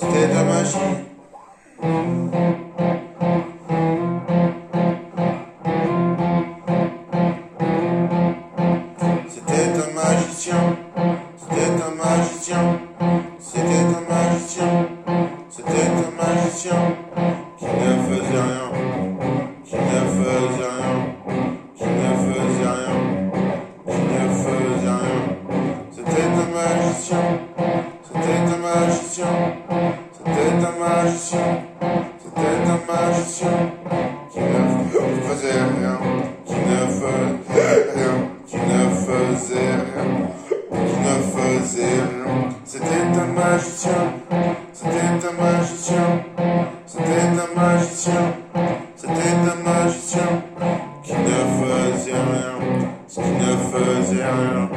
c'était de magie. C'était un magicien, c'était un magicien, c'était un magicien, c'était un magicien qui ne faisait rien, qui ne faisait rien, qui ne faisait rien, qui ne faisait rien. C'était un magicien, c'était un magicien, c'était un magicien, c'était un magicien qui ne faisait rien, qui ne faisait rien, qui ne faisait rien, qui ne faisait rien. C'était un magicien, c'était un magicien, c'était un magicien, c'était un magicien qui ne faisait rien, qui ne faisait rien,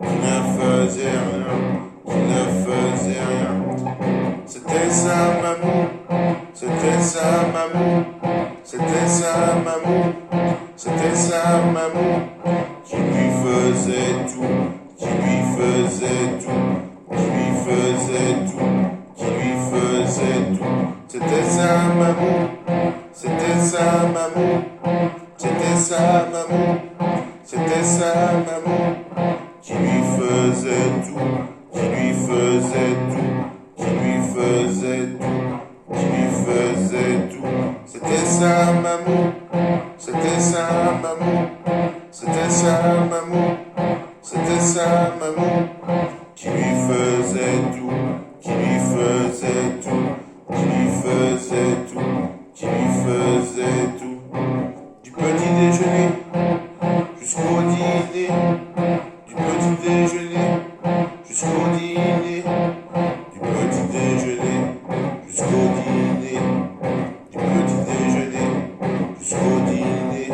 qui ne faisait rien, qui ne faisait rien. C'était sa mamou, c'était sa mamou, c'était sa mamou, c'était sa mamou qui lui faisait tout, qui lui faisait tout, qui lui faisait tout, qui lui faisait tout. C'était sa mamou, c'était sa mamou, c'était sa mamou, c'était sa mamou qui lui faisait tout, qui lui faisait tout, qui lui faisait tout, qui lui faisait tout. C'était sa mamou, c'était sa mamou, c'était sa mamou, c'était sa mamou qui lui faisait tout, qui lui faisait tout, qui lui faisait tout, qui lui faisait tout. Du petit déjeuner jusqu'au dîner, du petit déjeuner jusqu'au dîner, du petit déjeuner jusqu'au dîner, du petit déjeuner jusqu'au dîner,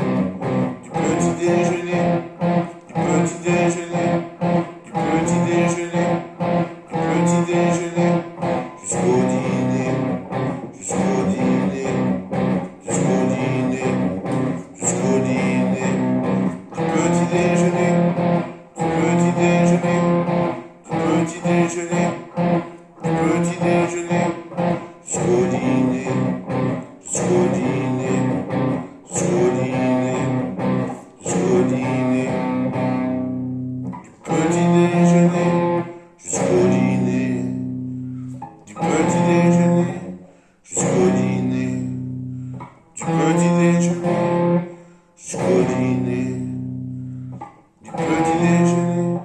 du petit déjeuner, du petit déjeuner, du petit déjeuner, du petit déjeuner jusqu'au dîner, jusqu'au dîner, jusqu'au dîner, jusqu'au dîner, du petit déjeuner, du petit déjeuner, du petit déjeuner, du petit déjeuner jusqu'au dîner, jusqu'au dîner, jusqu'au dîner, jusqu'au dîner, du petit déjeuner jusqu'au dîner, du petit déjeuner jusqu'au dîner, du petit déjeuner jusqu'au dîner, du petit déjeuner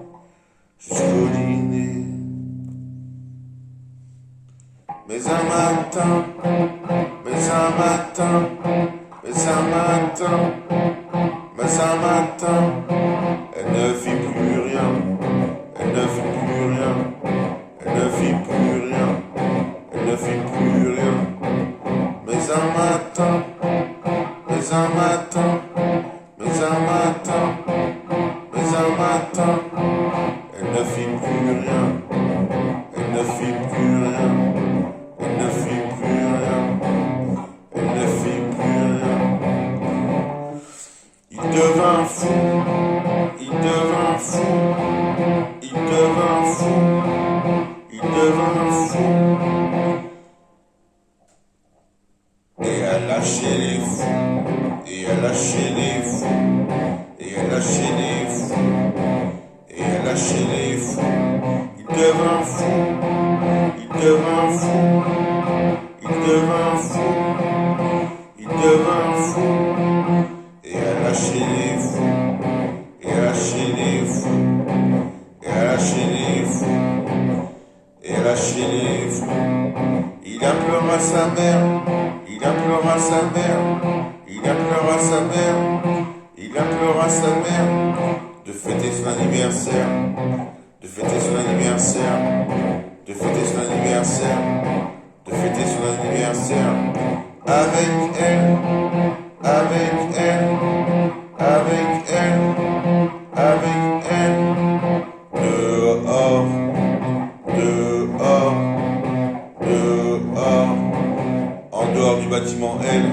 jusqu'au dîner. Mais un matin, mais un matin, mais un matin, mais un matin, elle ne fit plus rien, elle ne fit plus rien, elle ne fit plus rien, elle ne fit plus rien. Mais un matin, mais un matin, mais un matin, mais un matin, elle ne fit plus rien, elle ne fit plus rien, elle ne fit plus rien, elle ne fit plus rien. Il devint fou, il devint fou, il devint fou, il devint fou. Et a lâché les fous, et a lâché les fous, et a lâché les fous, et a lâché les fous. Il devint fou, il devint fou, il devint fou, il devint fou, et a lâché les fous, et a lâché les fous, et a lâché les fous, et a lâché les fous. Il implora sa mère, il implora sa mère, il implora sa mère, il implora sa mère de fêter son anniversaire, de fêter son anniversaire, de fêter son anniversaire, de fêter son anniversaire avec elle, avec elle, avec elle, avec elle, dehors, dehors, dehors, en dehors du bâtiment L.